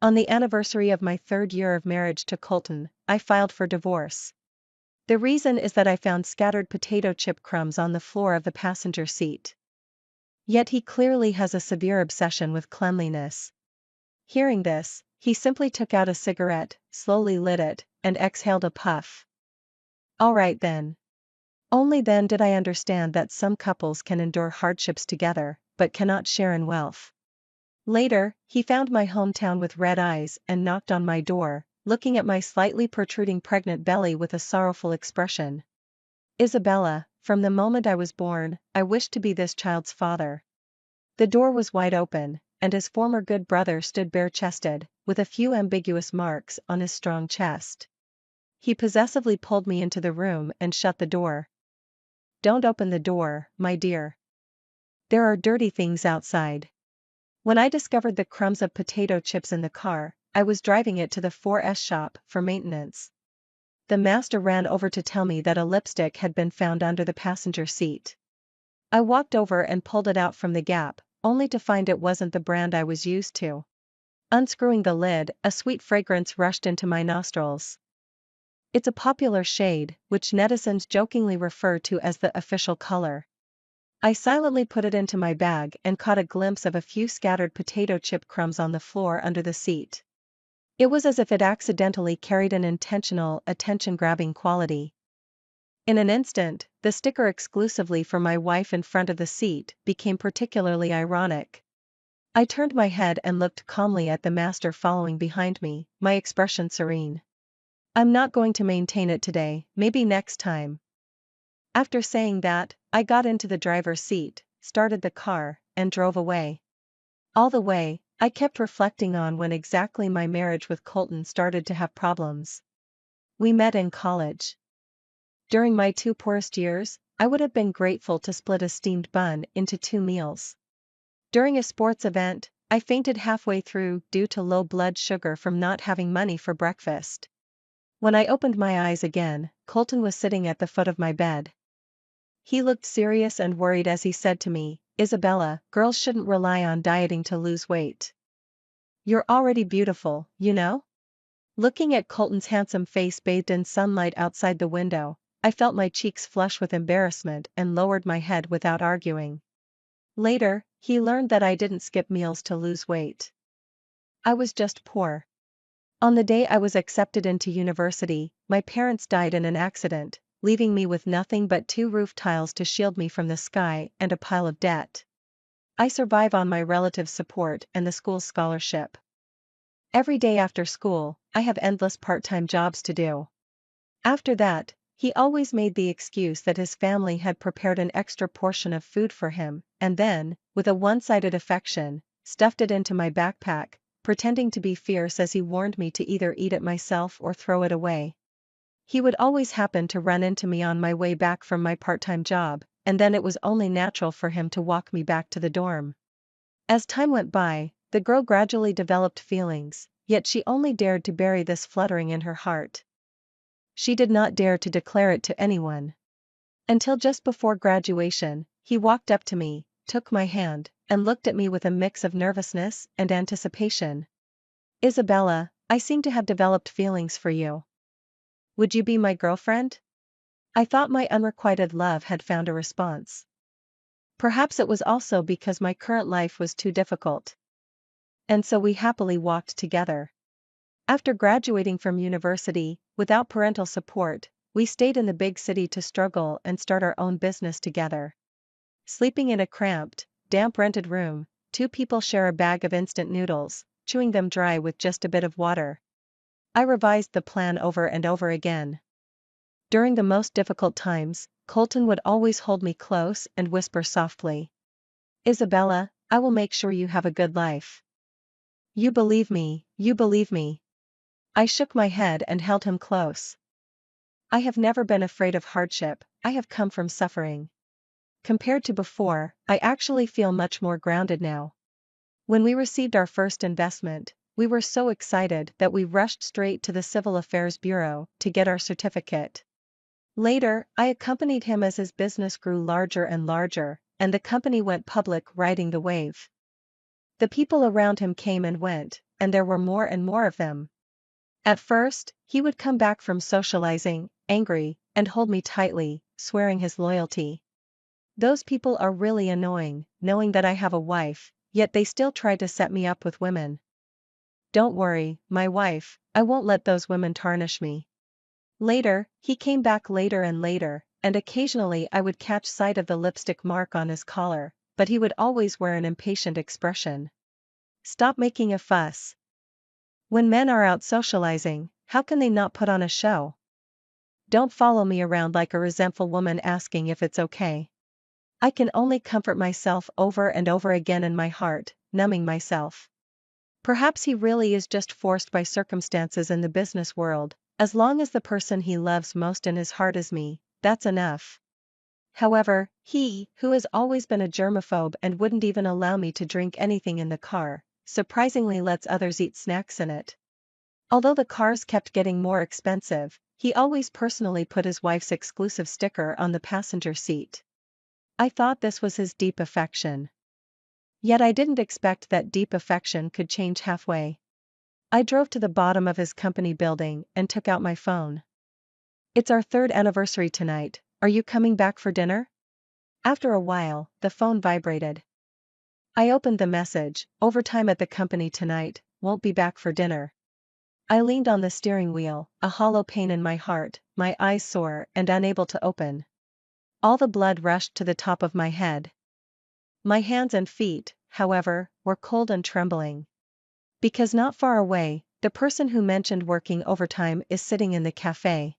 On the anniversary of my 3rd year of marriage to Colton, I filed for divorce. The reason is that I found scattered potato chip crumbs on the floor of the passenger seat. Yet he clearly has a severe obsession with cleanliness. Hearing this, he simply took out a cigarette, slowly lit it, and exhaled a puff. All right then. Only then did I understand that some couples can endure hardships together, but cannot share in wealth. Later, he found my hometown with red eyes and knocked on my door, looking at my slightly protruding pregnant belly with a sorrowful expression. Isabella, from the moment I was born, I wished to be this child's father. The door was wide open, and his former good brother stood bare-chested, with a few ambiguous marks on his strong chest. He possessively pulled me into the room and shut the door. Don't open the door, my dear. There are dirty things outside. When I discovered the crumbs of potato chips in the car, I was driving it to the 4S shop for maintenance. The master ran over to tell me that a lipstick had been found under the passenger seat. I walked over and pulled it out from the gap, only to find it wasn't the brand I was used to. Unscrewing the lid, a sweet fragrance rushed into my nostrils. It's a popular shade, which netizens jokingly refer to as the official color. I silently put it into my bag and caught a glimpse of a few scattered potato chip crumbs on the floor under the seat. It was as if it accidentally carried an intentional, attention-grabbing quality. In an instant, the sticker exclusively for my wife in front of the seat became particularly ironic. I turned my head and looked calmly at the master following behind me, my expression serene. I'm not going to maintain it today, maybe next time. After saying that, I got into the driver's seat, started the car, and drove away. All the way, I kept reflecting on when exactly my marriage with Colton started to have problems. We met in college. During my 2 poorest years, I would have been grateful to split a steamed bun into 2 meals. During a sports event, I fainted halfway through due to low blood sugar from not having money for breakfast. When I opened my eyes again, Colton was sitting at the foot of my bed. He looked serious and worried as he said to me, "Isabella, girls shouldn't rely on dieting to lose weight. You're already beautiful, you know?" Looking at Colton's handsome face bathed in sunlight outside the window, I felt my cheeks flush with embarrassment and lowered my head without arguing. Later, he learned that I didn't skip meals to lose weight. I was just poor. On the day I was accepted into university, my parents died in an accident, leaving me with nothing but 2 roof tiles to shield me from the sky and a pile of debt. I survive on my relatives' support and the school's scholarship. Every day after school, I have endless part-time jobs to do. After that, he always made the excuse that his family had prepared an extra portion of food for him, and then, with a one-sided affection, stuffed it into my backpack, pretending to be fierce as he warned me to either eat it myself or throw it away. He would always happen to run into me on my way back from my part-time job, and then it was only natural for him to walk me back to the dorm. As time went by, the girl gradually developed feelings, yet she only dared to bury this fluttering in her heart. She did not dare to declare it to anyone. Until just before graduation, he walked up to me, took my hand, and looked at me with a mix of nervousness and anticipation. "Isabella, I seem to have developed feelings for you. Would you be my girlfriend?" I thought my unrequited love had found a response. Perhaps it was also because my current life was too difficult. And so we happily walked together. After graduating from university, without parental support, we stayed in the big city to struggle and start our own business together. Sleeping in a cramped, damp rented room, 2 people share a bag of instant noodles, chewing them dry with just a bit of water. I revised the plan over and over again. During the most difficult times, Colton would always hold me close and whisper softly, "Isabella, I will make sure you have a good life. You believe me, you believe me." I shook my head and held him close. I have never been afraid of hardship, I have come from suffering. Compared to before, I actually feel much more grounded now. When we received our first investment, we were so excited that we rushed straight to the Civil Affairs Bureau to get our certificate. Later, I accompanied him as his business grew larger and larger, and the company went public riding the wave. The people around him came and went, and there were more and more of them. At first, he would come back from socializing, angry, and hold me tightly, swearing his loyalty. Those people are really annoying, knowing that I have a wife, yet they still try to set me up with women. Don't worry, my wife, I won't let those women tarnish me. Later, he came back later, and occasionally I would catch sight of the lipstick mark on his collar, but he would always wear an impatient expression. Stop making a fuss. When men are out socializing, how can they not put on a show? Don't follow me around like a resentful woman asking if it's okay. I can only comfort myself over and over again in my heart, numbing myself. Perhaps he really is just forced by circumstances in the business world. As long as the person he loves most in his heart is me, that's enough. However, he, who has always been a germaphobe and wouldn't even allow me to drink anything in the car, surprisingly lets others eat snacks in it. Although the cars kept getting more expensive, he always personally put his wife's exclusive sticker on the passenger seat. I thought this was his deep affection. Yet I didn't expect that deep affection could change halfway. I drove to the bottom of his company building and took out my phone. It's our 3rd anniversary tonight, are you coming back for dinner? After a while, the phone vibrated. I opened the message, overtime at the company tonight, won't be back for dinner. I leaned on the steering wheel, a hollow pain in my heart, my eyes sore and unable to open. All the blood rushed to the top of my head. My hands and feet, however, were cold and trembling. Because not far away, the person who mentioned working overtime is sitting in the cafe.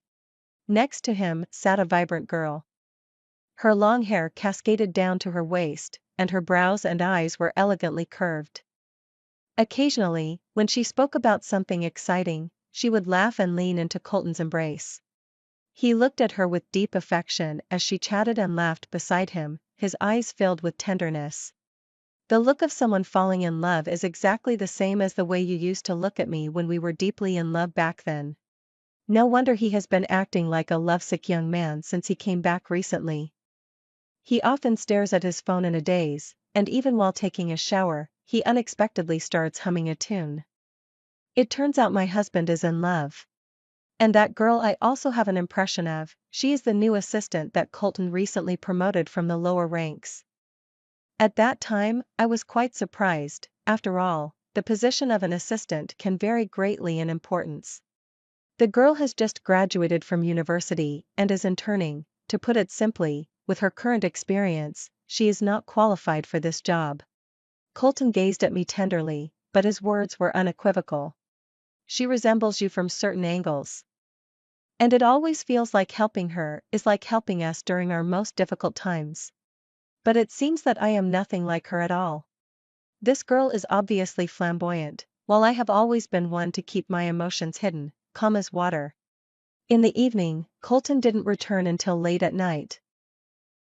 Next to him sat a vibrant girl. Her long hair cascaded down to her waist, and her brows and eyes were elegantly curved. Occasionally, when she spoke about something exciting, she would laugh and lean into Colton's embrace. He looked at her with deep affection as she chatted and laughed beside him, his eyes filled with tenderness. The look of someone falling in love is exactly the same as the way you used to look at me when we were deeply in love back then. No wonder he has been acting like a lovesick young man since he came back recently. He often stares at his phone in a daze, and even while taking a shower, he unexpectedly starts humming a tune. It turns out my husband is in love. And that girl I also have an impression of, she is the new assistant that Colton recently promoted from the lower ranks. At that time, I was quite surprised. After all, the position of an assistant can vary greatly in importance. The girl has just graduated from university and is interning. To put it simply, with her current experience, she is not qualified for this job. Colton gazed at me tenderly, but his words were unequivocal. She resembles you from certain angles. And it always feels like helping her is like helping us during our most difficult times. But it seems that I am nothing like her at all. This girl is obviously flamboyant, while I have always been one to keep my emotions hidden, calm as water. In the evening, Colton didn't return until late at night.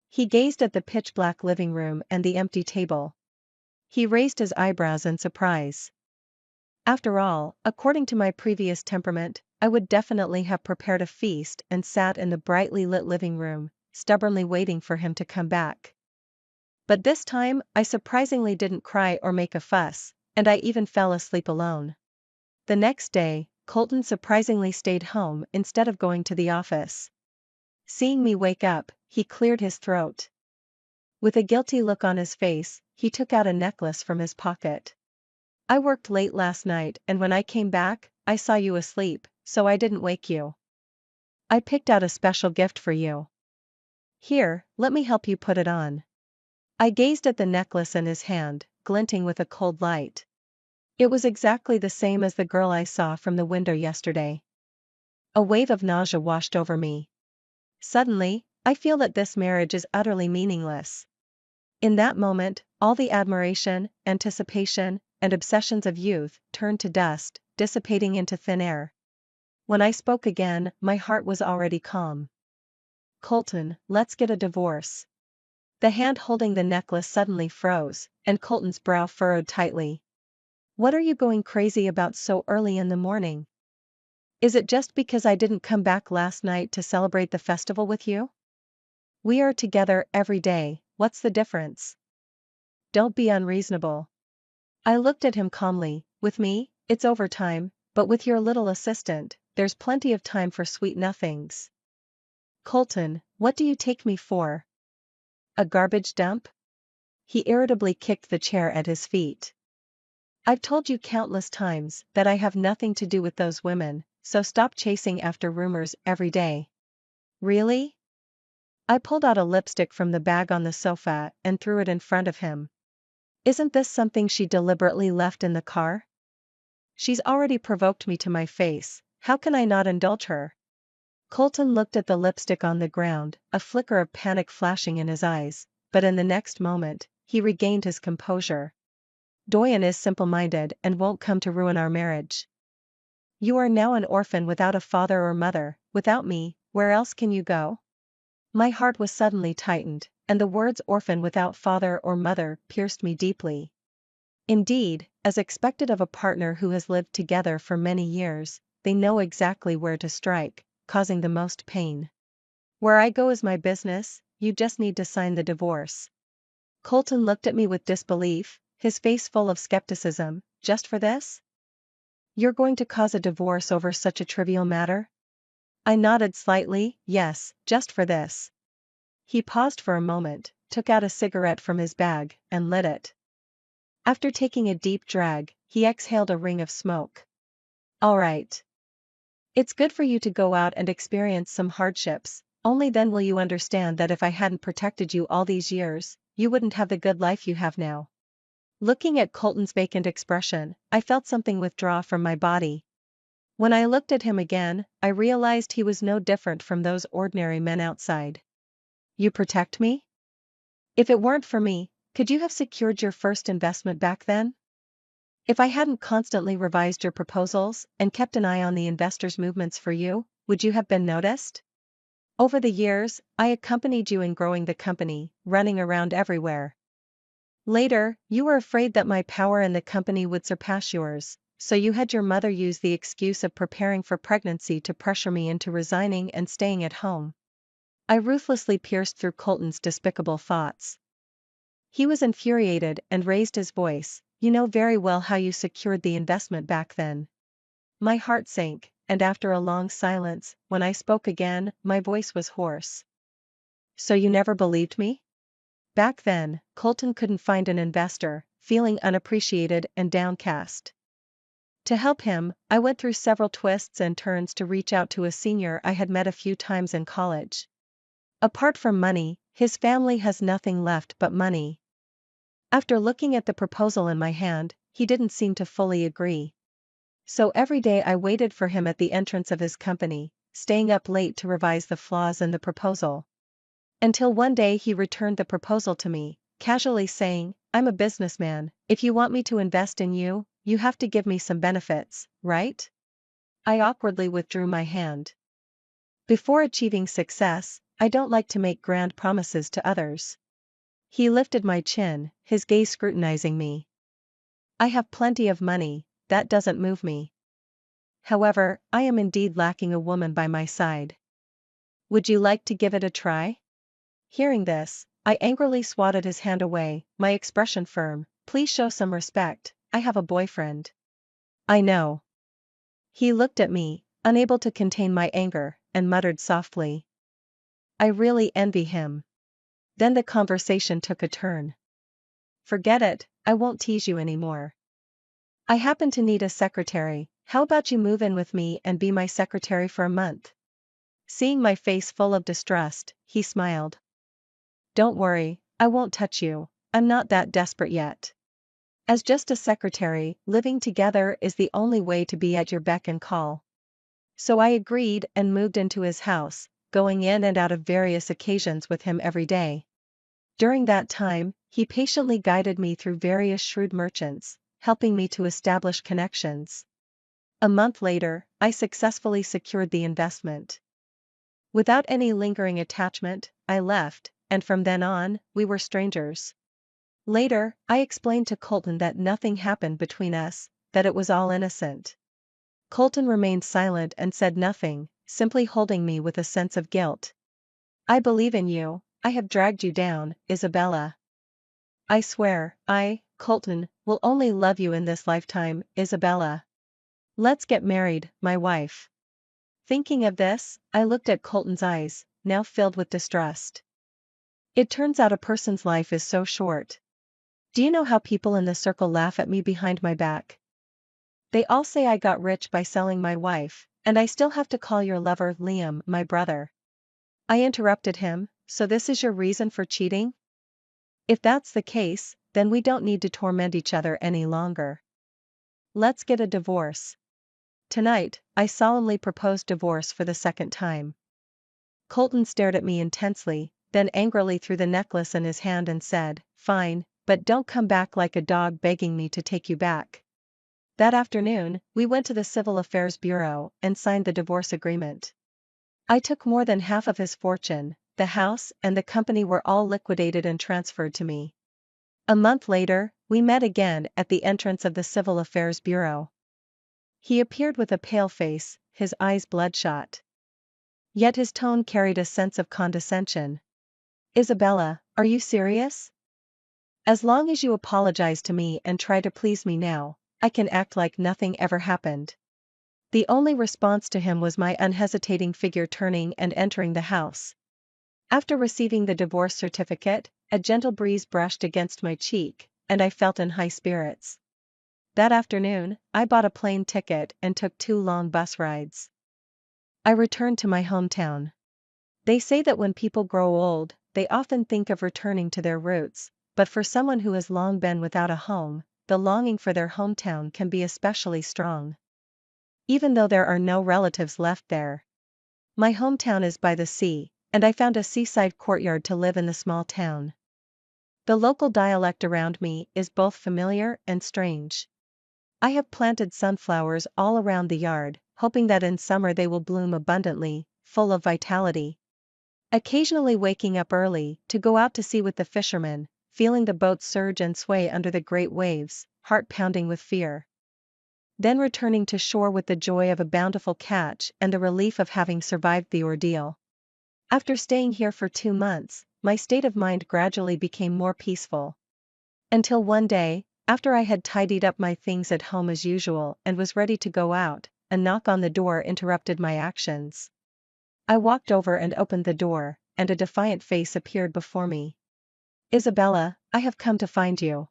He gazed at the pitch-black living room and the empty table. He raised his eyebrows in surprise. After all, according to my previous temperament, I would definitely have prepared a feast and sat in the brightly lit living room, stubbornly waiting for him to come back. But this time, I surprisingly didn't cry or make a fuss, and I even fell asleep alone. The next day, Colton surprisingly stayed home instead of going to the office. Seeing me wake up, he cleared his throat. With a guilty look on his face, he took out a necklace from his pocket. I worked late last night and when I came back, I saw you asleep, so I didn't wake you. I picked out a special gift for you. Here, let me help you put it on. I gazed at the necklace in his hand, glinting with a cold light. It was exactly the same as the girl I saw from the window yesterday. A wave of nausea washed over me. Suddenly, I feel that this marriage is utterly meaningless. In that moment, all the admiration, anticipation, and obsessions of youth turned to dust, dissipating into thin air. When I spoke again, my heart was already calm. Colton, let's get a divorce. The hand holding the necklace suddenly froze, and Colton's brow furrowed tightly. What are you going crazy about so early in the morning? Is it just because I didn't come back last night to celebrate the festival with you? We are together every day, what's the difference? Don't be unreasonable. I looked at him calmly. With me, it's overtime, but with your little assistant, there's plenty of time for sweet nothings. Colton, what do you take me for? A garbage dump? He irritably kicked the chair at his feet. I've told you countless times that I have nothing to do with those women, so stop chasing after rumors every day. Really? I pulled out a lipstick from the bag on the sofa and threw it in front of him. Isn't this something she deliberately left in the car? She's already provoked me to my face, how can I not indulge her? Colton looked at the lipstick on the ground, a flicker of panic flashing in his eyes, but in the next moment, he regained his composure. Doyen is simple-minded and won't come to ruin our marriage. You are now an orphan without a father or mother. Without me, where else can you go? My heart was suddenly tightened, and the words orphan without father or mother pierced me deeply. Indeed, as expected of a partner who has lived together for many years, they know exactly where to strike, causing the most pain. Where I go is my business, you just need to sign the divorce. Colton looked at me with disbelief, his face full of skepticism. Just for this? You're going to cause a divorce over such a trivial matter? I nodded slightly, yes, just for this. He paused for a moment, took out a cigarette from his bag, and lit it. After taking a deep drag, he exhaled a ring of smoke. All right. It's good for you to go out and experience some hardships, only then will you understand that if I hadn't protected you all these years, you wouldn't have the good life you have now. Looking at Colton's vacant expression, I felt something withdraw from my body. When I looked at him again, I realized he was no different from those ordinary men outside. You protect me? If it weren't for me, could you have secured your first investment back then? If I hadn't constantly revised your proposals and kept an eye on the investors' movements for you, would you have been noticed? Over the years, I accompanied you in growing the company, running around everywhere. Later, you were afraid that my power in the company would surpass yours, so you had your mother use the excuse of preparing for pregnancy to pressure me into resigning and staying at home. I ruthlessly pierced through Colton's despicable thoughts. He was infuriated and raised his voice. You know very well how you secured the investment back then. My heart sank, and after a long silence, when I spoke again, my voice was hoarse. So you never believed me? Back then, Colton couldn't find an investor, feeling unappreciated and downcast. To help him, I went through several twists and turns to reach out to a senior I had met a few times in college. Apart from money, his family has nothing left but money. After looking at the proposal in my hand, he didn't seem to fully agree. So every day I waited for him at the entrance of his company, staying up late to revise the flaws in the proposal. Until one day he returned the proposal to me, casually saying, I'm a businessman, if you want me to invest in you, you have to give me some benefits, right? I awkwardly withdrew my hand. Before achieving success, I don't like to make grand promises to others. He lifted my chin, his gaze scrutinizing me. I have plenty of money, that doesn't move me. However, I am indeed lacking a woman by my side. Would you like to give it a try? Hearing this, I angrily swatted his hand away, my expression firm. Please show some respect, I have a boyfriend. I know. He looked at me, unable to contain my anger, and muttered softly. I really envy him. Then the conversation took a turn. Forget it, I won't tease you anymore. I happen to need a secretary, how about you move in with me and be my secretary for a month? Seeing my face full of distrust, he smiled. Don't worry, I won't touch you, I'm not that desperate yet. As just a secretary, living together is the only way to be at your beck and call. So I agreed and moved into his house, going in and out of various occasions with him every day. During that time, he patiently guided me through various shrewd merchants, helping me to establish connections. A month later, I successfully secured the investment. Without any lingering attachment, I left, and from then on, we were strangers. Later, I explained to Colton that nothing happened between us, that it was all innocent. Colton remained silent and said nothing, simply holding me with a sense of guilt. I believe in you, I have dragged you down, Isabella. I swear, Colton, will only love you in this lifetime, Isabella. Let's get married, my wife. Thinking of this, I looked at Colton's eyes, now filled with distrust. It turns out a person's life is so short. Do you know how people in the circle laugh at me behind my back? They all say I got rich by selling my wife, and I still have to call your lover Liam my brother. I interrupted him, so this is your reason for cheating? If that's the case, then we don't need to torment each other any longer. Let's get a divorce. Tonight, I solemnly proposed divorce for the second time. Colton stared at me intensely, then angrily threw the necklace in his hand and said, "Fine, but don't come back like a dog begging me to take you back." That afternoon, we went to the Civil Affairs Bureau and signed the divorce agreement. I took more than half of his fortune, the house and the company were all liquidated and transferred to me. A month later, we met again at the entrance of the Civil Affairs Bureau. He appeared with a pale face, his eyes bloodshot. Yet his tone carried a sense of condescension. "Isabella, are you serious? As long as you apologize to me and try to please me now, I can act like nothing ever happened." The only response to him was my unhesitating figure turning and entering the house. After receiving the divorce certificate, a gentle breeze brushed against my cheek, and I felt in high spirits. That afternoon, I bought a plane ticket and took 2 long bus rides. I returned to my hometown. They say that when people grow old, they often think of returning to their roots, but for someone who has long been without a home, the longing for their hometown can be especially strong. Even though there are no relatives left there. My hometown is by the sea, and I found a seaside courtyard to live in the small town. The local dialect around me is both familiar and strange. I have planted sunflowers all around the yard, hoping that in summer they will bloom abundantly, full of vitality. Occasionally waking up early to go out to sea with the fishermen, feeling the boat surge and sway under the great waves, heart pounding with fear. Then returning to shore with the joy of a bountiful catch and the relief of having survived the ordeal. After staying here for 2 months, my state of mind gradually became more peaceful. Until one day, after I had tidied up my things at home as usual and was ready to go out, a knock on the door interrupted my actions. I walked over and opened the door, and a defiant face appeared before me. "Isabella, I have come to find you."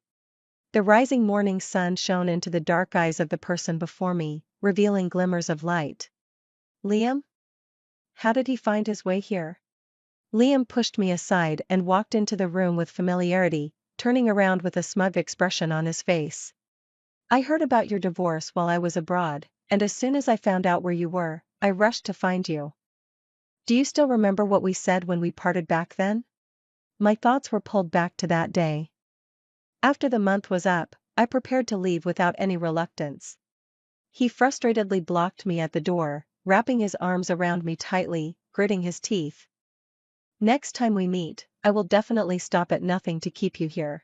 The rising morning sun shone into the dark eyes of the person before me, revealing glimmers of light. "Liam? How did he find his way here?" Liam pushed me aside and walked into the room with familiarity, turning around with a smug expression on his face. "I heard about your divorce while I was abroad, and as soon as I found out where you were, I rushed to find you. Do you still remember what we said when we parted back then?" My thoughts were pulled back to that day. After the month was up, I prepared to leave without any reluctance. He frustratedly blocked me at the door, wrapping his arms around me tightly, gritting his teeth. "Next time we meet, I will definitely stop at nothing to keep you here."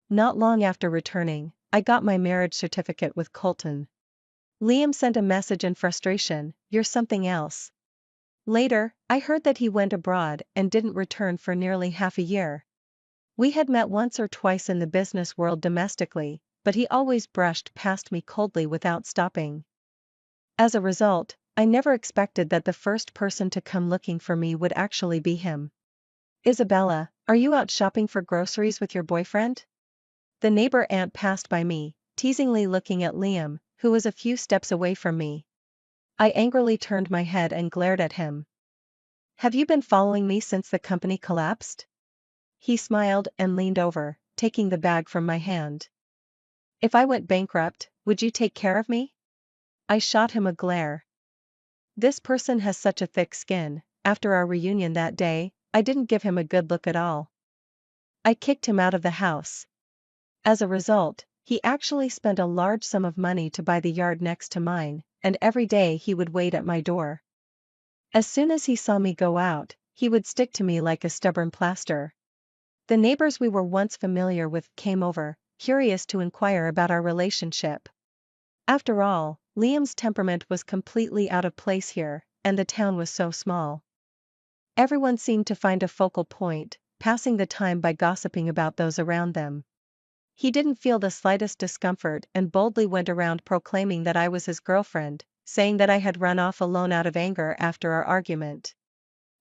Not long after returning, I got my marriage certificate with Colton. Liam sent a message in frustration, "You're something else." Later, I heard that he went abroad and didn't return for nearly half a year. We had met once or twice in the business world domestically, but he always brushed past me coldly without stopping. As a result, I never expected that the first person to come looking for me would actually be him. "Isabella, are you out shopping for groceries with your boyfriend?" The neighbor aunt passed by me, teasingly looking at Liam, who was a few steps away from me. I angrily turned my head and glared at him. "Have you been following me since the company collapsed?" He smiled and leaned over, taking the bag from my hand. "If I went bankrupt, would you take care of me?" I shot him a glare. This person has such a thick skin. After our reunion that day, I didn't give him a good look at all. I kicked him out of the house. As a result, he actually spent a large sum of money to buy the yard next to mine, and every day he would wait at my door. As soon as he saw me go out, he would stick to me like a stubborn plaster. The neighbors we were once familiar with came over, curious to inquire about our relationship. After all, Liam's temperament was completely out of place here, and the town was so small. Everyone seemed to find a focal point, passing the time by gossiping about those around them. He didn't feel the slightest discomfort and boldly went around proclaiming that I was his girlfriend, saying that I had run off alone out of anger after our argument.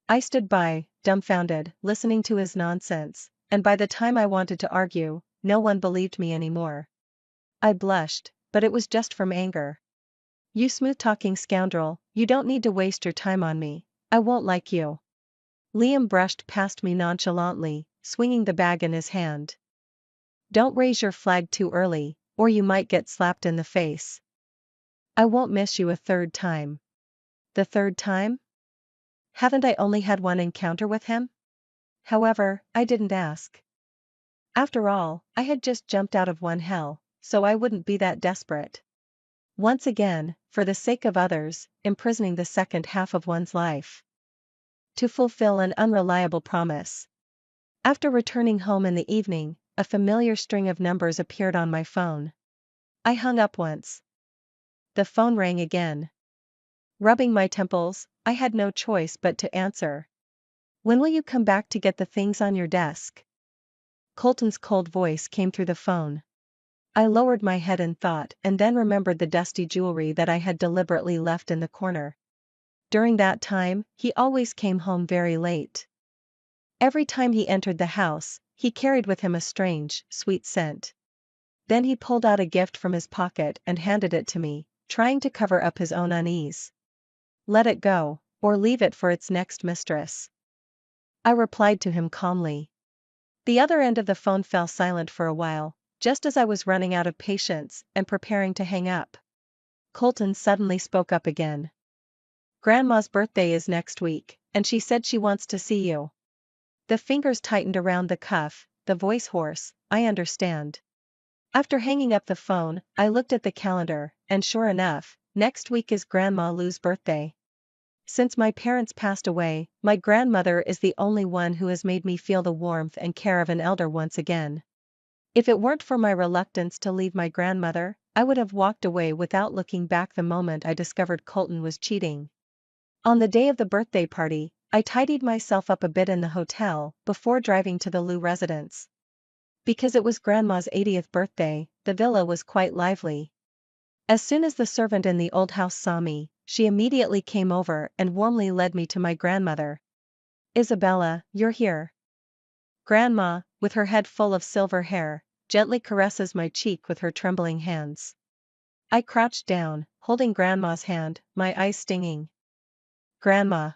I stood by, dumbfounded, listening to his nonsense, and by the time I wanted to argue, no one believed me anymore. I blushed, but it was just from anger. You smooth-talking scoundrel, you don't need to waste your time on me. I won't like you. Liam brushed past me nonchalantly, swinging the bag in his hand. Don't raise your flag too early, or you might get slapped in the face. I won't miss you a third time. The third time? Haven't I only had one encounter with him? However, I didn't ask. After all, I had just jumped out of one hell, so I wouldn't be that desperate. Once again, for the sake of others, imprisoning the second half of one's life. To fulfill an unreliable promise. After returning home in the evening, a familiar string of numbers appeared on my phone. I hung up once. The phone rang again. Rubbing my temples, I had no choice but to answer. When will you come back to get the things on your desk? Colton's cold voice came through the phone. I lowered my head in thought and then remembered the dusty jewelry that I had deliberately left in the corner. During that time, he always came home very late. Every time he entered the house, he carried with him a strange, sweet scent. Then he pulled out a gift from his pocket and handed it to me, trying to cover up his own unease. Let it go, or leave it for its next mistress. I replied to him calmly. The other end of the phone fell silent for a while, just as I was running out of patience and preparing to hang up. Colton suddenly spoke up again. Grandma's birthday is next week, and she said she wants to see you. The fingers tightened around the cuff, the voice hoarse, I understand. After hanging up the phone, I looked at the calendar, and sure enough, next week is Grandma Lou's birthday. Since my parents passed away, my grandmother is the only one who has made me feel the warmth and care of an elder once again. If it weren't for my reluctance to leave my grandmother, I would have walked away without looking back the moment I discovered Colton was cheating. On the day of the birthday party, I tidied myself up a bit in the hotel before driving to the Lou residence. Because it was Grandma's 80th birthday, the villa was quite lively. As soon as the servant in the old house saw me, she immediately came over and warmly led me to my grandmother. Isabella, you're here. Grandma, with her head full of silver hair, gently caresses my cheek with her trembling hands. I crouched down, holding Grandma's hand, my eyes stinging. Grandma.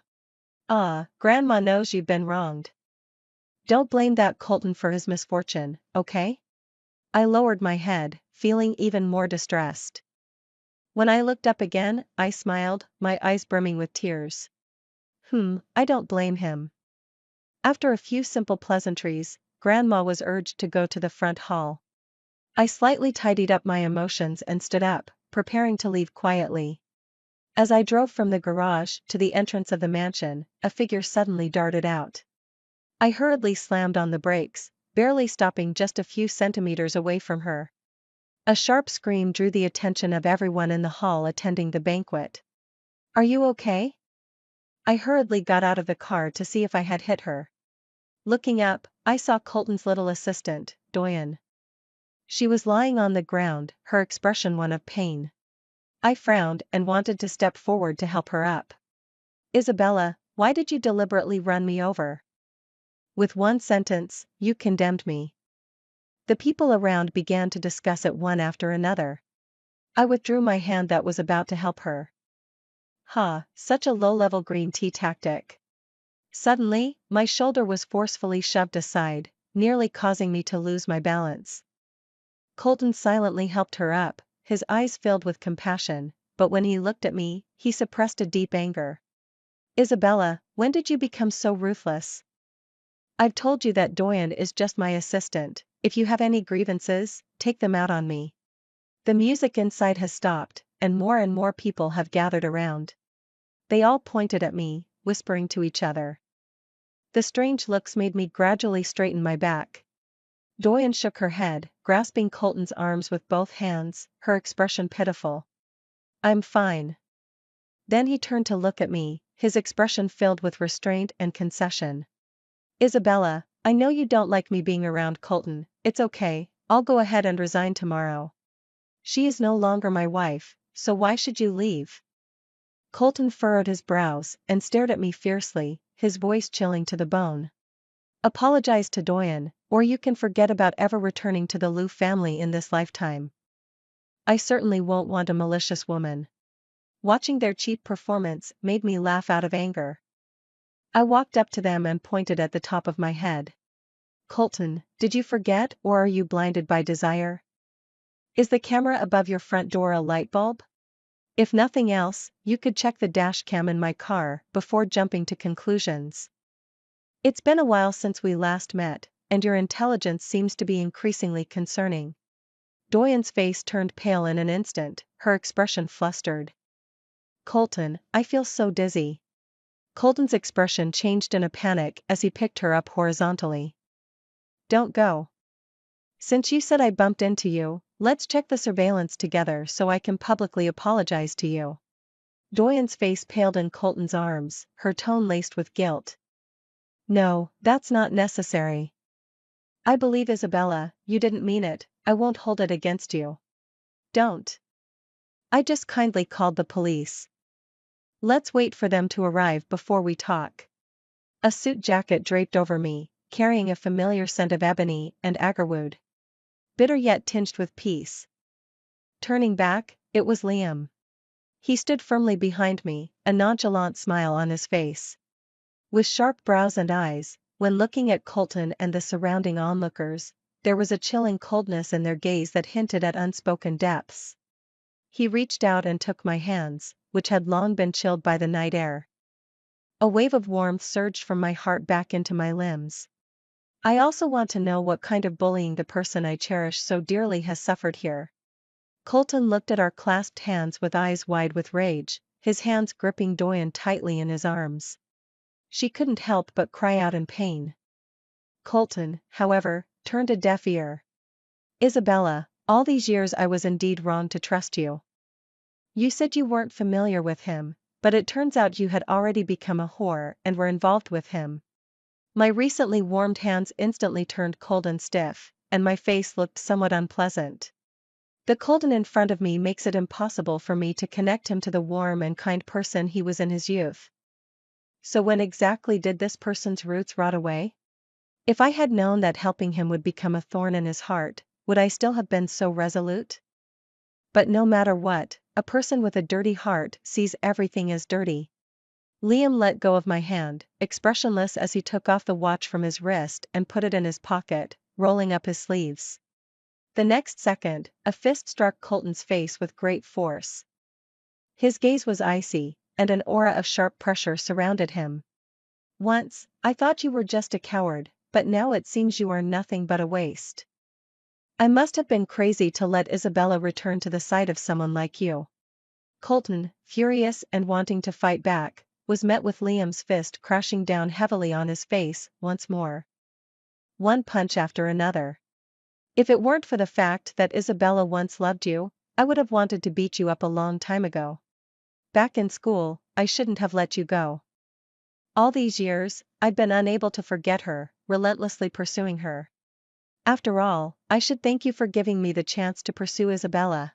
Grandma knows you've been wronged. Don't blame that Colton for his misfortune, okay? I lowered my head, feeling even more distressed. When I looked up again, I smiled, my eyes brimming with tears. I don't blame him. After a few simple pleasantries, Grandma was urged to go to the front hall. I slightly tidied up my emotions and stood up, preparing to leave quietly. As I drove from the garage to the entrance of the mansion, a figure suddenly darted out. I hurriedly slammed on the brakes, barely stopping just a few centimeters away from her. A sharp scream drew the attention of everyone in the hall attending the banquet. Are you okay? I hurriedly got out of the car to see if I had hit her. Looking up, I saw Colton's little assistant, Doyen. She was lying on the ground, her expression one of pain. I frowned and wanted to step forward to help her up. Isabella, why did you deliberately run me over? With one sentence, you condemned me. The people around began to discuss it one after another. I withdrew my hand that was about to help her. Such a low-level green tea tactic. Suddenly, my shoulder was forcefully shoved aside, nearly causing me to lose my balance. Colton silently helped her up, his eyes filled with compassion, but when he looked at me, he suppressed a deep anger. Isabella, when did you become so ruthless? I've told you that Doyen is just my assistant. If you have any grievances, take them out on me. The music inside has stopped, and more people have gathered around. They all pointed at me, whispering to each other. The strange looks made me gradually straighten my back. Doyen shook her head, grasping Colton's arms with both hands, her expression pitiful. I'm fine. Then he turned to look at me, his expression filled with restraint and concession. Isabella, I know you don't like me being around Colton, it's okay, I'll go ahead and resign tomorrow. She is no longer my wife, so why should you leave? Colton furrowed his brows and stared at me fiercely, his voice chilling to the bone. Apologize to Doyen, or you can forget about ever returning to the Liu family in this lifetime. I certainly won't want a malicious woman. Watching their cheap performance made me laugh out of anger. I walked up to them and pointed at the top of my head. Colton, did you forget or are you blinded by desire? Is the camera above your front door a light bulb? If nothing else, you could check the dash cam in my car before jumping to conclusions. It's been a while since we last met, and your intelligence seems to be increasingly concerning. Doyen's face turned pale in an instant, her expression flustered. Colton, I feel so dizzy. Colton's expression changed in a panic as he picked her up horizontally. Don't go. Since you said I bumped into you, let's check the surveillance together so I can publicly apologize to you. Doyen's face paled in Colton's arms, her tone laced with guilt. No, that's not necessary. I believe Isabella, you didn't mean it, I won't hold it against you. Don't. I just kindly called the police. Let's wait for them to arrive before we talk. A suit jacket draped over me, carrying a familiar scent of ebony and agarwood. Bitter yet tinged with peace. Turning back, it was Liam. He stood firmly behind me, a nonchalant smile on his face. With sharp brows and eyes, when looking at Colton and the surrounding onlookers, there was a chilling coldness in their gaze that hinted at unspoken depths. He reached out and took my hands, which had long been chilled by the night air. A wave of warmth surged from my heart back into my limbs. I also want to know what kind of bullying the person I cherish so dearly has suffered here. Colton looked at our clasped hands with eyes wide with rage, his hands gripping Doyen tightly in his arms. She couldn't help but cry out in pain. Colton, however, turned a deaf ear. Isabella, all these years I was indeed wrong to trust you. You said you weren't familiar with him, but it turns out you had already become a whore and were involved with him. My recently warmed hands instantly turned cold and stiff, and my face looked somewhat unpleasant. The Colton in front of me makes it impossible for me to connect him to the warm and kind person he was in his youth. So when exactly did this person's roots rot away? If I had known that helping him would become a thorn in his heart, would I still have been so resolute? But no matter what, a person with a dirty heart sees everything as dirty. Liam let go of my hand, expressionless as he took off the watch from his wrist and put it in his pocket, rolling up his sleeves. The next second, a fist struck Colton's face with great force. His gaze was icy, and an aura of sharp pressure surrounded him. Once, I thought you were just a coward, but now it seems you are nothing but a waste. I must have been crazy to let Isabella return to the side of someone like you. Colton, furious and wanting to fight back, was met with Liam's fist crashing down heavily on his face, once more. One punch after another. If it weren't for the fact that Isabella once loved you, I would have wanted to beat you up a long time ago. Back in school, I shouldn't have let you go. All these years, I'd been unable to forget her, relentlessly pursuing her. After all, I should thank you for giving me the chance to pursue Isabella.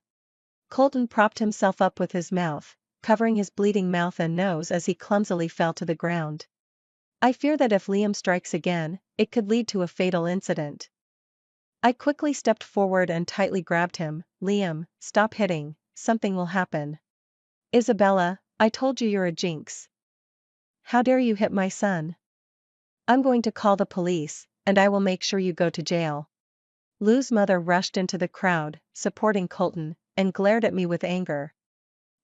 Colton propped himself up with his mouth, covering his bleeding mouth and nose as he clumsily fell to the ground. I fear that if Liam strikes again, it could lead to a fatal incident. I quickly stepped forward and tightly grabbed him. Liam, stop hitting, something will happen. Isabella, I told you you're a jinx. How dare you hit my son? I'm going to call the police, and I will make sure you go to jail. Lou's mother rushed into the crowd, supporting Colton, and glared at me with anger.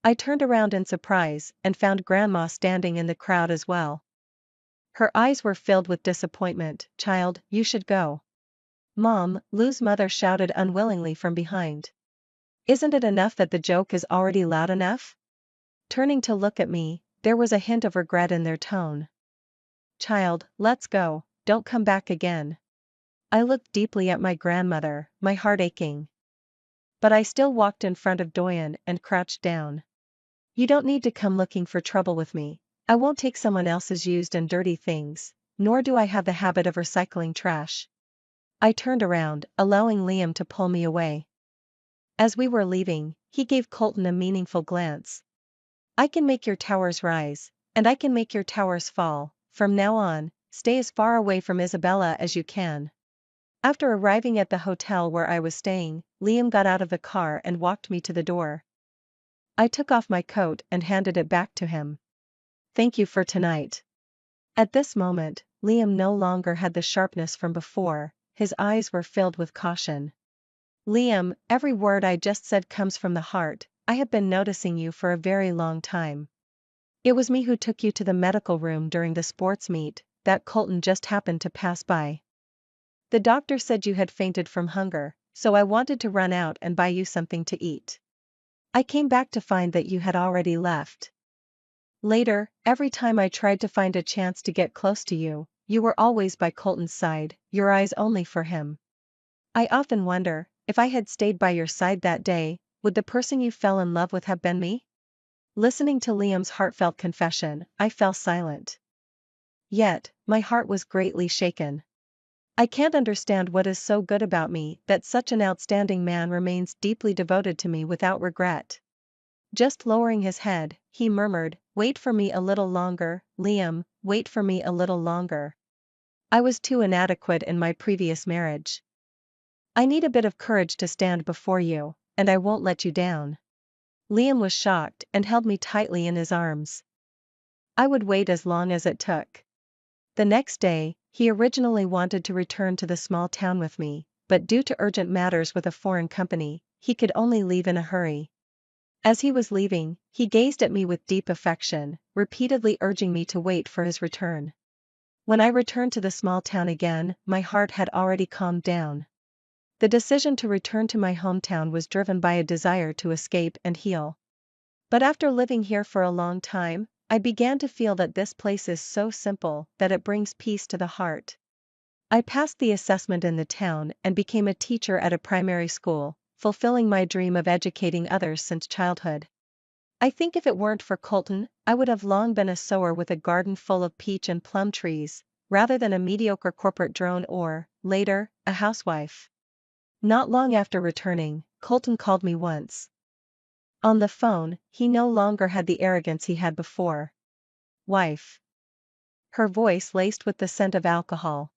I turned around in surprise and found Grandma standing in the crowd as well. Her eyes were filled with disappointment. Child, you should go. Mom, Lou's mother shouted unwillingly from behind. Isn't it enough that the joke is already loud enough? Turning to look at me, there was a hint of regret in their tone. Child, let's go, don't come back again. I looked deeply at my grandmother, my heart aching. But I still walked in front of Doyen and crouched down. You don't need to come looking for trouble with me. I won't take someone else's used and dirty things, nor do I have the habit of recycling trash. I turned around, allowing Liam to pull me away. As we were leaving, he gave Colton a meaningful glance. I can make your towers rise, and I can make your towers fall. From now on, stay as far away from Isabella as you can. After arriving at the hotel where I was staying, Liam got out of the car and walked me to the door. I took off my coat and handed it back to him. Thank you for tonight. At this moment, Liam no longer had the sharpness from before, his eyes were filled with caution. Liam, every word I just said comes from the heart. I have been noticing you for a very long time. It was me who took you to the medical room during the sports meet that Colton just happened to pass by. The doctor said you had fainted from hunger, so I wanted to run out and buy you something to eat. I came back to find that you had already left. Later, every time I tried to find a chance to get close to you, you were always by Colton's side, your eyes only for him. I often wonder, if I had stayed by your side that day, would the person you fell in love with have been me? Listening to Liam's heartfelt confession, I fell silent. Yet, my heart was greatly shaken. I can't understand what is so good about me that such an outstanding man remains deeply devoted to me without regret. Just lowering his head, he murmured, "Wait for me a little longer, Liam, wait for me a little longer. I was too inadequate in my previous marriage. I need a bit of courage to stand before you, and I won't let you down." Liam was shocked and held me tightly in his arms. I would wait as long as it took. The next day, he originally wanted to return to the small town with me, but due to urgent matters with a foreign company, he could only leave in a hurry. As he was leaving, he gazed at me with deep affection, repeatedly urging me to wait for his return. When I returned to the small town again, my heart had already calmed down. The decision to return to my hometown was driven by a desire to escape and heal. But after living here for a long time, I began to feel that this place is so simple that it brings peace to the heart. I passed the assessment in the town and became a teacher at a primary school, fulfilling my dream of educating others since childhood. I think if it weren't for Colton, I would have long been a sower with a garden full of peach and plum trees, rather than a mediocre corporate drone or, later, a housewife. Not long after returning, Colton called me once. On the phone, he no longer had the arrogance he had before. "Wife." Her voice laced with the scent of alcohol.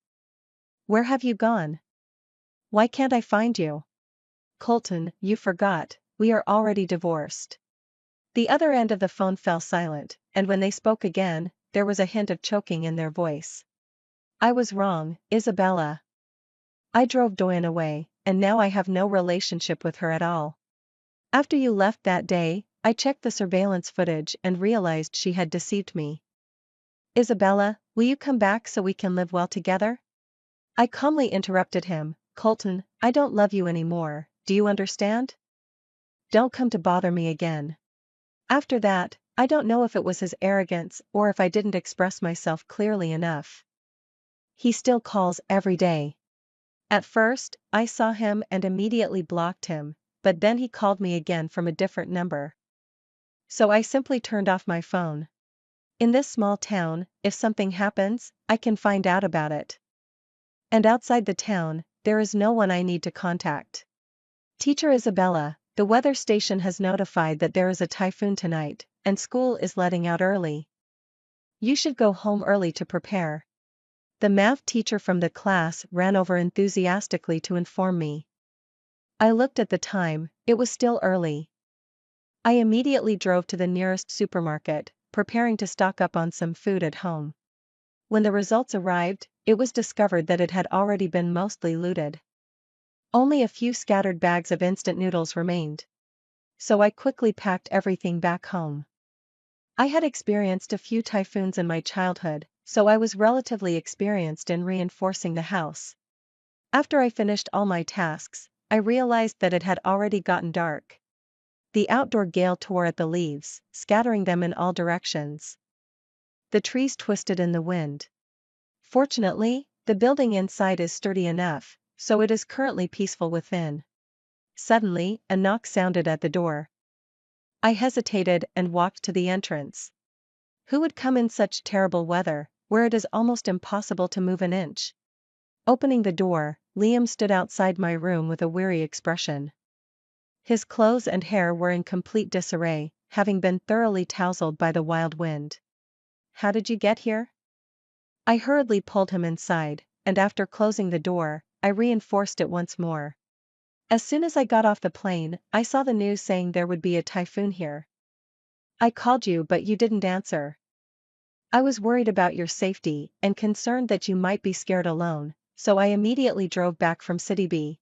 "Where have you gone? Why can't I find you?" "Colton, you forgot, we are already divorced." The other end of the phone fell silent, and when they spoke again, there was a hint of choking in their voice. "I was wrong, Isabella. I drove Doyen away, and now I have no relationship with her at all. After you left that day, I checked the surveillance footage and realized she had deceived me. Isabella, will you come back so we can live well together?" I calmly interrupted him, "Colton, I don't love you anymore, do you understand? Don't come to bother me again." After that, I don't know if it was his arrogance or if I didn't express myself clearly enough. He still calls every day. At first, I saw him and immediately blocked him, but then he called me again from a different number. So I simply turned off my phone. In this small town, if something happens, I can find out about it. And outside the town, there is no one I need to contact. Teacher Isabella, the weather station has notified that there is a typhoon tonight, and school is letting out early. You should go home early to prepare. The math teacher from the class ran over enthusiastically to inform me. I looked at the time, it was still early. I immediately drove to the nearest supermarket, preparing to stock up on some food at home. When the results arrived, it was discovered that it had already been mostly looted. Only a few scattered bags of instant noodles remained. So I quickly packed everything back home. I had experienced a few typhoons in my childhood, so I was relatively experienced in reinforcing the house. After I finished all my tasks, I realized that it had already gotten dark. The outdoor gale tore at the leaves, scattering them in all directions. The trees twisted in the wind. Fortunately, the building inside is sturdy enough, so it is currently peaceful within. Suddenly, a knock sounded at the door. I hesitated and walked to the entrance. Who would come in such terrible weather, where it is almost impossible to move an inch? Opening the door, Liam stood outside my room with a weary expression. His clothes and hair were in complete disarray, having been thoroughly tousled by the wild wind. How did you get here? I hurriedly pulled him inside, and after closing the door, I reinforced it once more. As soon as I got off the plane, I saw the news saying there would be a typhoon here. I called you but you didn't answer. I was worried about your safety and concerned that you might be scared alone, so I immediately drove back from City B.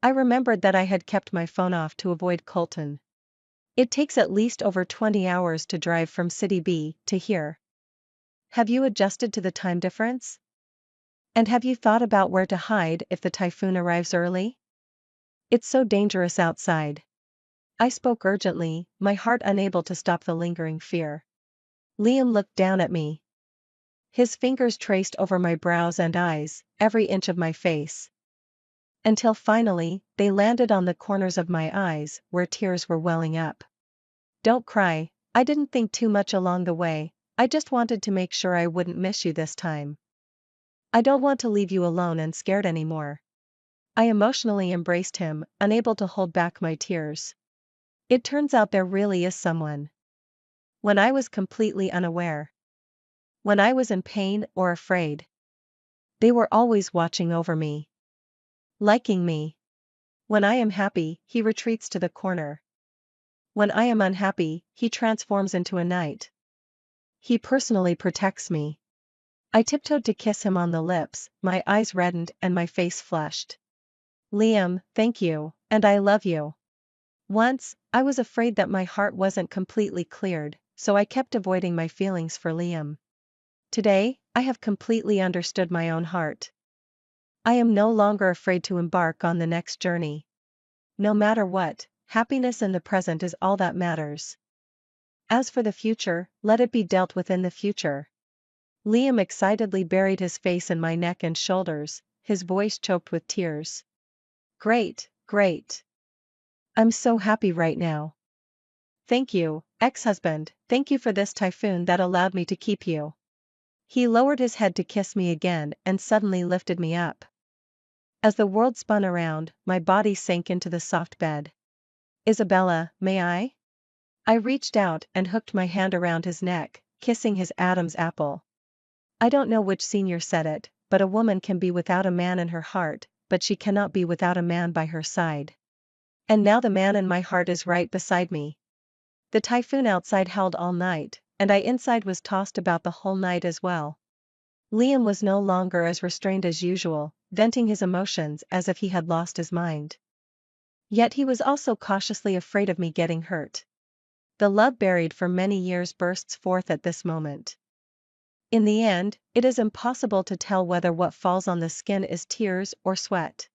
I remembered that I had kept my phone off to avoid Colton. It takes at least over 20 hours to drive from City B to here. Have you adjusted to the time difference? And have you thought about where to hide if the typhoon arrives early? It's so dangerous outside. I spoke urgently, my heart unable to stop the lingering fear. Liam looked down at me. His fingers traced over my brows and eyes, every inch of my face. Until finally, they landed on the corners of my eyes, where tears were welling up. Don't cry, I didn't think too much along the way, I just wanted to make sure I wouldn't miss you this time. I don't want to leave you alone and scared anymore. I emotionally embraced him, unable to hold back my tears. It turns out there really is someone. When I was completely unaware. When I was in pain or afraid. They were always watching over me. Liking me. When I am happy, he retreats to the corner. When I am unhappy, he transforms into a knight. He personally protects me. I tiptoed to kiss him on the lips, my eyes reddened and my face flushed. Liam, thank you, and I love you. Once, I was afraid that my heart wasn't completely cleared, so I kept avoiding my feelings for Liam. Today, I have completely understood my own heart. I am no longer afraid to embark on the next journey. No matter what, happiness in the present is all that matters. As for the future, let it be dealt with in the future. Liam excitedly buried his face in my neck and shoulders, his voice choked with tears. Great, great. I'm so happy right now. Thank you, ex-husband, thank you for this typhoon that allowed me to keep you. He lowered his head to kiss me again and suddenly lifted me up. As the world spun around, my body sank into the soft bed. Isabella, may I? I reached out and hooked my hand around his neck, kissing his Adam's apple. I don't know which senior said it, but a woman can be without a man in her heart, but she cannot be without a man by her side. And now the man in my heart is right beside me. The typhoon outside howled all night, and I inside was tossed about the whole night as well. Liam was no longer as restrained as usual, venting his emotions as if he had lost his mind. Yet he was also cautiously afraid of me getting hurt. The love buried for many years bursts forth at this moment. In the end, it is impossible to tell whether what falls on the skin is tears or sweat.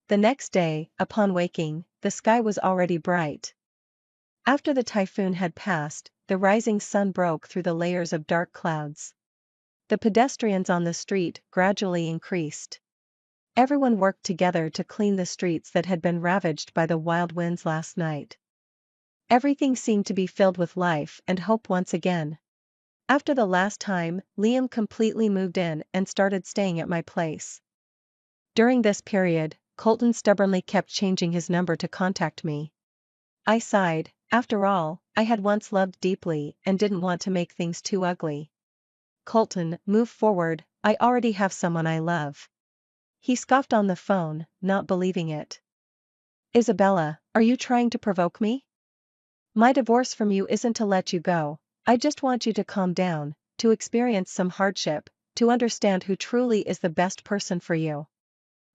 The next day, upon waking, the sky was already bright. After the typhoon had passed, the rising sun broke through the layers of dark clouds. The pedestrians on the street gradually increased. Everyone worked together to clean the streets that had been ravaged by the wild winds last night. Everything seemed to be filled with life and hope once again. After the last time, Liam completely moved in and started staying at my place. During this period, Colton stubbornly kept changing his number to contact me. I sighed, after all, I had once loved deeply and didn't want to make things too ugly. Colton, move forward, I already have someone I love. He scoffed on the phone, not believing it. Isabella, are you trying to provoke me? My divorce from you isn't to let you go, I just want you to calm down, to experience some hardship, to understand who truly is the best person for you.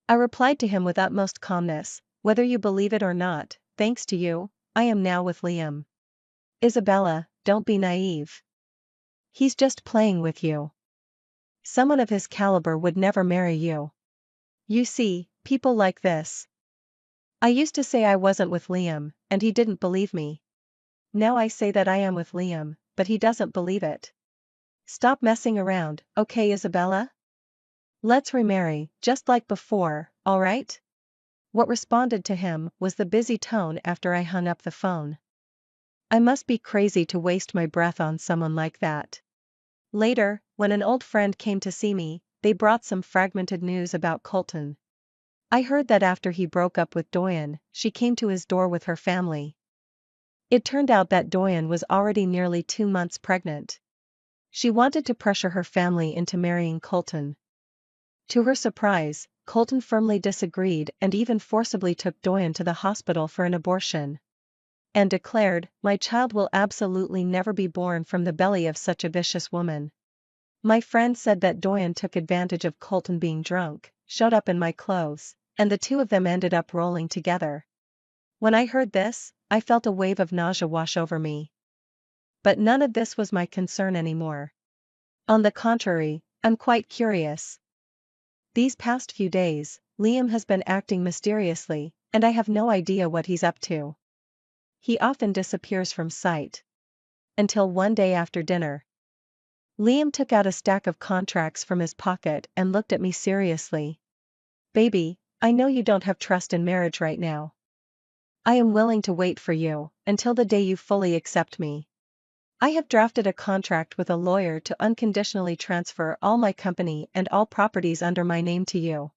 I replied to him with utmost calmness, whether you believe it or not, thanks to you, I am now with Liam. Isabella, don't be naive. He's just playing with you. Someone of his caliber would never marry you. You see, people like this. I used to say I wasn't with Liam, and he didn't believe me. Now I say that I am with Liam, but he doesn't believe it. Stop messing around, okay Isabella? Let's remarry, just like before, alright? What responded to him was the busy tone after I hung up the phone. I must be crazy to waste my breath on someone like that. Later, when an old friend came to see me, they brought some fragmented news about Colton. I heard that after he broke up with Doyen, she came to his door with her family. It turned out that Doyen was already nearly 2 months pregnant. She wanted to pressure her family into marrying Colton. To her surprise, Colton firmly disagreed and even forcibly took Doyen to the hospital for an abortion. And declared, "My child will absolutely never be born from the belly of such a vicious woman." My friend said that Doyen took advantage of Colton being drunk, showed up in my clothes, and the two of them ended up rolling together. When I heard this, I felt a wave of nausea wash over me. But none of this was my concern anymore. On the contrary, I'm quite curious. These past few days, Liam has been acting mysteriously, and I have no idea what he's up to. He often disappears from sight. Until one day after dinner. Liam took out a stack of contracts from his pocket and looked at me seriously. "Baby, I know you don't have trust in marriage right now. I am willing to wait for you, until the day you fully accept me. I have drafted a contract with a lawyer to unconditionally transfer all my company and all properties under my name to you.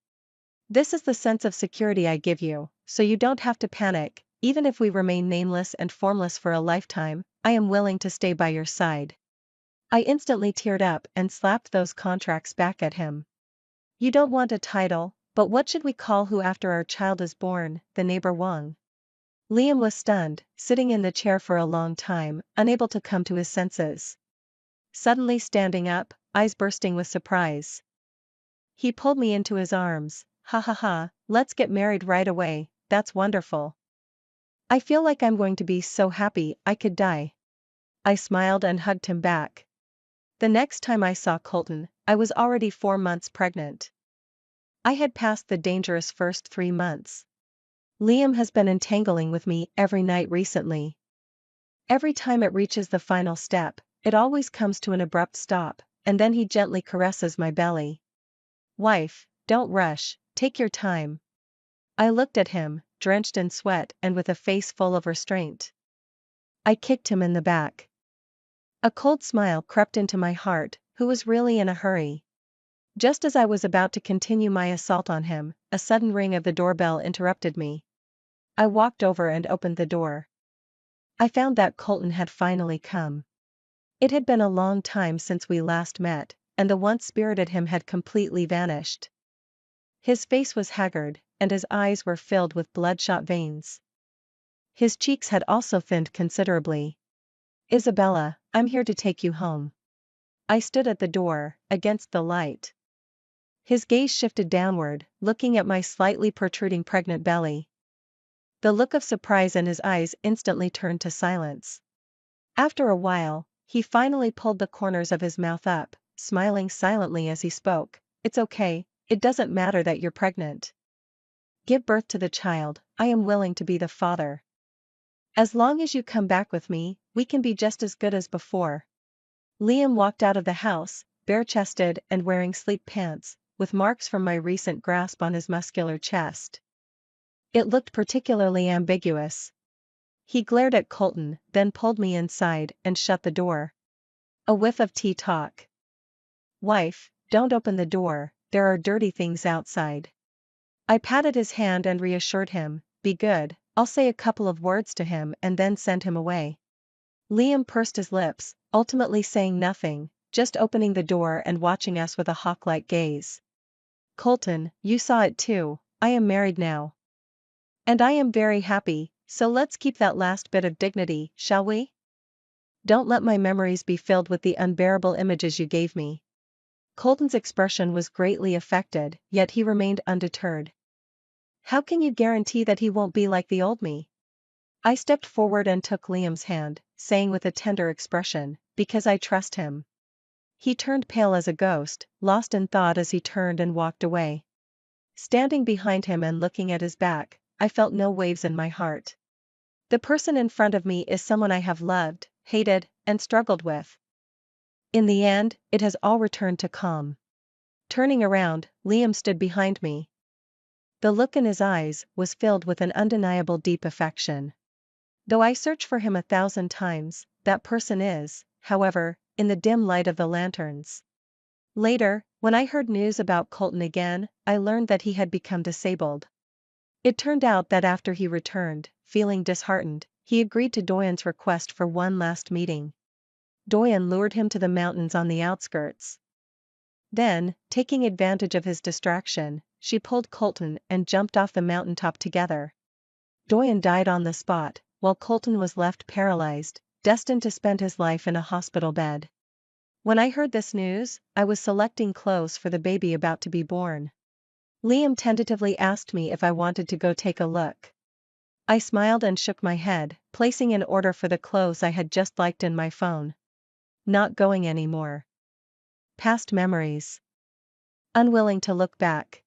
This is the sense of security I give you, so you don't have to panic. Even if we remain nameless and formless for a lifetime, I am willing to stay by your side." I instantly teared up and slapped those contracts back at him. "You don't want a title, but what should we call who after our child is born?" the neighbor Wang. Liam was stunned, sitting in the chair for a long time, unable to come to his senses. Suddenly standing up, eyes bursting with surprise. He pulled me into his arms. "Ha ha ha, let's get married right away, that's wonderful. I feel like I'm going to be so happy I could die." I smiled and hugged him back. The next time I saw Colton, I was already 4 months pregnant. I had passed the dangerous first 3 months. Liam has been entangling with me every night recently. Every time it reaches the final step, it always comes to an abrupt stop, and then he gently caresses my belly. "Wife, don't rush, take your time." I looked at him, drenched in sweat and with a face full of restraint. I kicked him in the back. A cold smile crept into my heart. Who was really in a hurry? Just as I was about to continue my assault on him, a sudden ring of the doorbell interrupted me. I walked over and opened the door. I found that Colton had finally come. It had been a long time since we last met, and the once spirited him had completely vanished. His face was haggard, and his eyes were filled with bloodshot veins. His cheeks had also thinned considerably. "Isabella, I'm here to take you home." I stood at the door, against the light. His gaze shifted downward, looking at my slightly protruding pregnant belly. The look of surprise in his eyes instantly turned to silence. After a while, he finally pulled the corners of his mouth up, smiling silently as he spoke. "It's okay, it doesn't matter that you're pregnant. Give birth to the child, I am willing to be the father. As long as you come back with me, we can be just as good as before." Liam walked out of the house, bare-chested and wearing sleep pants, with marks from my recent grasp on his muscular chest. It looked particularly ambiguous. He glared at Colton, then pulled me inside and shut the door. A whiff of tea talk. "Wife, don't open the door, there are dirty things outside." I patted his hand and reassured him, "Be good, I'll say a couple of words to him and then send him away." Liam pursed his lips, ultimately saying nothing, just opening the door and watching us with a hawk-like gaze. "Colton, you saw it too, I am married now. And I am very happy, so let's keep that last bit of dignity, shall we? Don't let my memories be filled with the unbearable images you gave me." Colton's expression was greatly affected, yet he remained undeterred. "How can you guarantee that he won't be like the old me?" I stepped forward and took Liam's hand, saying with a tender expression, "Because I trust him." He turned pale as a ghost, lost in thought as he turned and walked away. Standing behind him and looking at his back, I felt no waves in my heart. The person in front of me is someone I have loved, hated, and struggled with. In the end, it has all returned to calm. Turning around, Liam stood behind me. The look in his eyes was filled with an undeniable deep affection. Though I search for him 1,000 times, that person is, however, in the dim light of the lanterns. Later, When I heard news about Colton again, I learned that he had become disabled. It turned out that after he returned, feeling disheartened, he agreed to Doyen's request for one last meeting. Doyen lured him to the mountains on the outskirts. Then, taking advantage of his distraction, she pulled Colton and jumped off the mountaintop together. Doyen died on the spot, while Colton was left paralyzed, destined to spend his life in a hospital bed. When I heard this news, I was selecting clothes for the baby about to be born. Liam tentatively asked me if I wanted to go take a look. I smiled and shook my head, placing an order for the clothes I had just liked in my phone. Not going anymore. Past memories. Unwilling to look back,